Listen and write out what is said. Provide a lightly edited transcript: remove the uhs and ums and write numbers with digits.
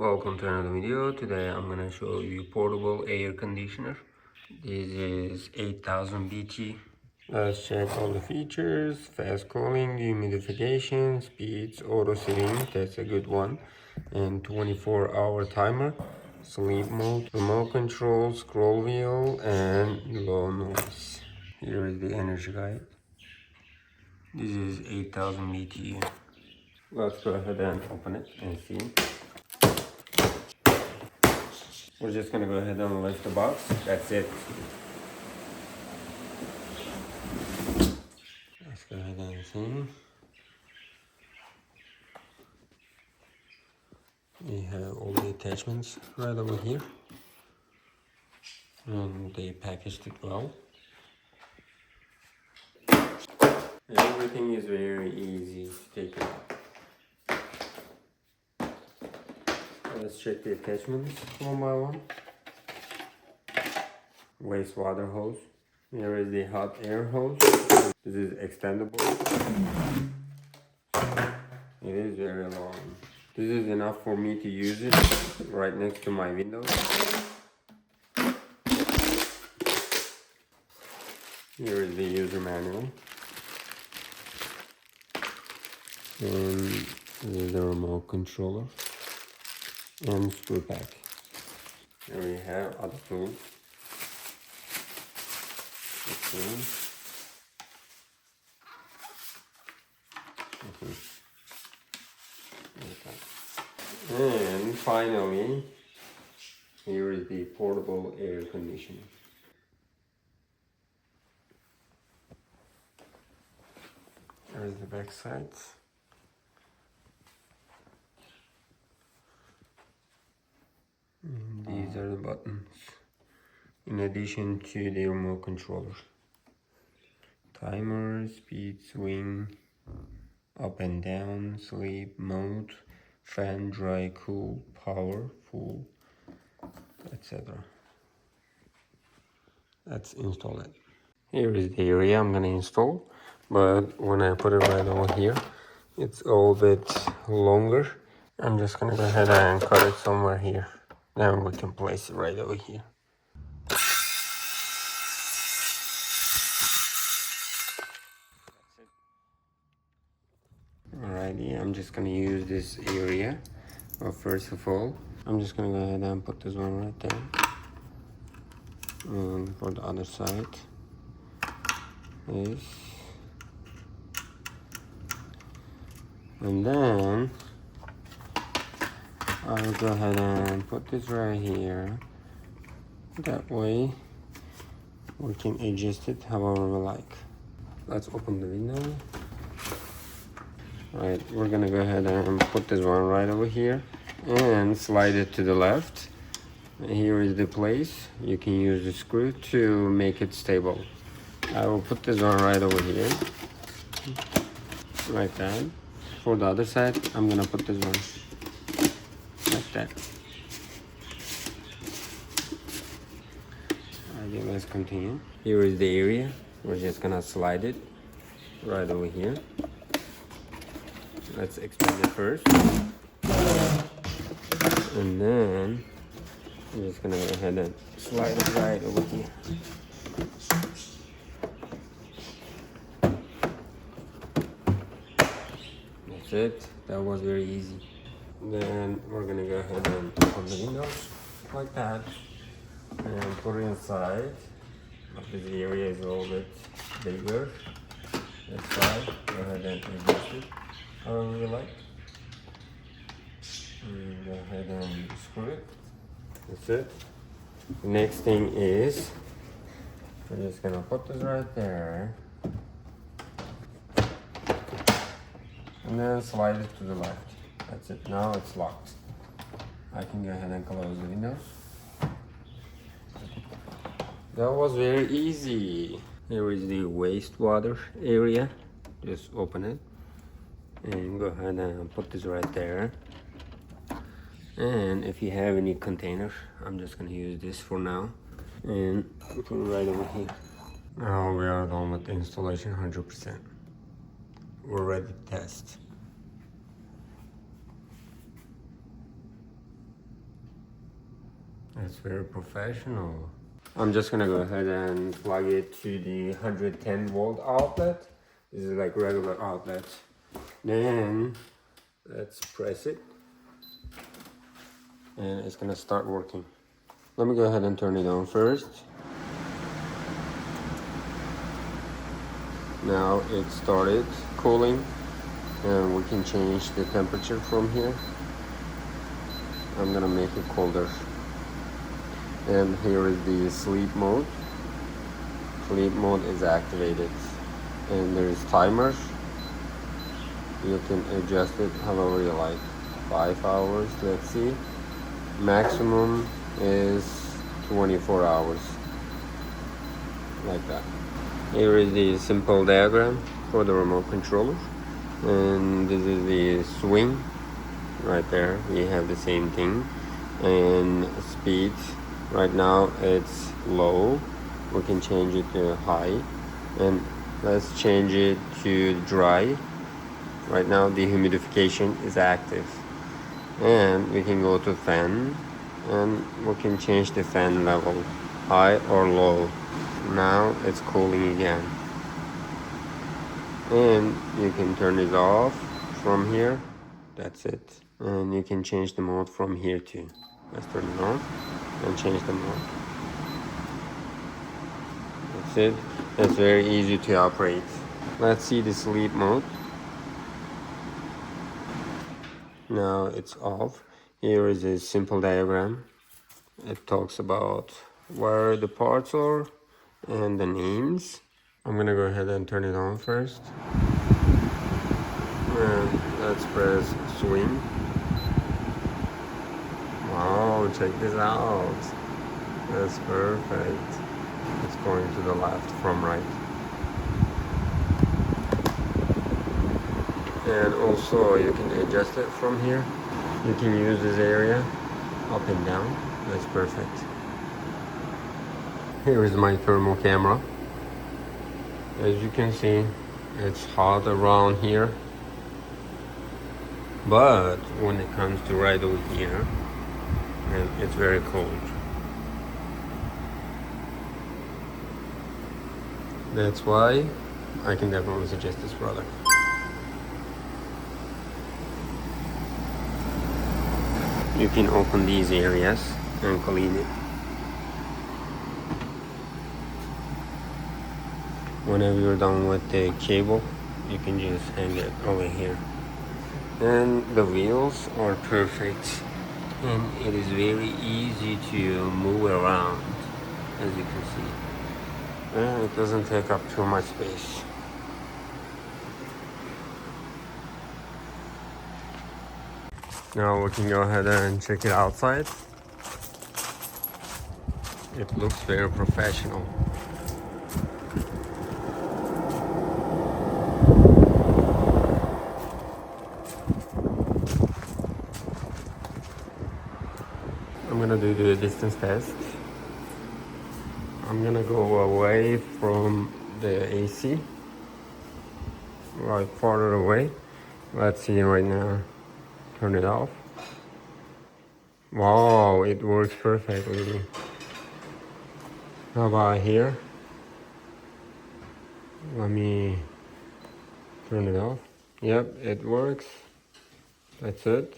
Welcome to another video. Today I'm gonna show you portable air conditioner. This is 8000 BT. Let's check all the features. Fast cooling, dehumidification, speeds, auto setting, that's a good one, and 24-hour timer, sleep mode, remote control, scroll wheel, and low noise. Here is the energy guide. This is 8000 BT. Let's go ahead and open it and see. We're just gonna go ahead and lift the box. That's it. Let's go ahead and see. We have all the attachments right over here. And they packaged it well. Everything is very easy to take out. Let's check the attachments one by one. Wastewater hose. Here is the hot air hose. This is extendable. It is very long. This is enough for me to use it right next to my windows. Here is the user manual. And this is the remote controller and screw pack. Here we have other tools. And finally, here is the portable air conditioner. There's the back side. And these are the buttons, in addition to the remote controller. Timer, speed, swing, up and down, sleep mode, fan, dry, cool, power, full, etc. Let's install it. Here is the area I'm gonna install, but when I put it right over here, it's a bit longer. I'm just gonna go ahead and cut it somewhere here. Then we can place it right over here. Alrighty, I'm just gonna use this area. Well, first of all, I'm just gonna go ahead and put this one right there. And for the other side is, and then I'll go ahead and put this right here. That way we can adjust it however we like. Let's open the window. Right, we're gonna go ahead and put this one right over here and slide it to the left. Here is the place. You can use the screw to make it stable. I will put this one right over here, like that. For the other side, I'm gonna put this one like that. Alright, let's continue. Here is the area. We're just gonna slide it right over here. Let's expand it first, and then I'm just gonna go ahead and slide it right over here. That's it. That was very easy. Then we're gonna go ahead and open the windows like that and put it inside. But this area is a little bit bigger. That's why go ahead and adjust it however you like. And go ahead and screw it. That's it. The next thing is, we're just gonna put this right there and then slide it to the left. That's it. Now it's locked. I can go ahead and close the windows. That was very easy. Here is the wastewater area. Just open it and go ahead and put this right there. And if you have any container, I'm just gonna use this for now and put it right over here. Now we are done with the installation 100%. We're ready to test. That's very professional. I'm just gonna go ahead and plug it to the 110 volt outlet. This is like regular outlet. Then let's press it and it's gonna start working. Let me go ahead and turn it on first. Now it started cooling and we can change the temperature from here. I'm gonna make it colder. And here is the sleep mode. Sleep mode is activated. And there's timers. You can adjust it however you like. 5 hours, let's see. Maximum is 24 hours. Like that. Here is the simple diagram for the remote controller. And this is the swing. Right there, we have the same thing. And speed. Right now it's low. We can change it to high. And let's change it to dry. Right now dehumidification is active. And we can go to fan. And we can change the fan level, high or low. Now it's cooling again. And you can turn it off from here. That's it. And you can change the mode from here too. Let's turn it on and change the mode. That's it. That's very easy to operate. Let's see the sleep mode. Now it's off. Here is a simple diagram. It talks about where the parts are and the names. I'm gonna go ahead and turn it on first. And let's press swing. Wow, check this out. That's perfect. It's going to the left from right. And also you can adjust it from here. You can use this area up and down. That's perfect. Here is my thermal camera. As you can see, it's hot around here. But when it comes to right over here, and it's very cold. That's why I can definitely suggest this product. You can open these areas and clean it. Whenever you're done with the cable, you can just hang it over here. And the wheels are perfect. And it is very easy to move around, as you can see. And it doesn't take up too much space. Now we can go ahead and check it outside. It looks very professional. I'm gonna do the distance test. I'm gonna go away from the AC, right farther away. Let's see right now. Turn it off. Wow, it works perfectly. How about here? Let me turn it off. Yep, it works. That's it.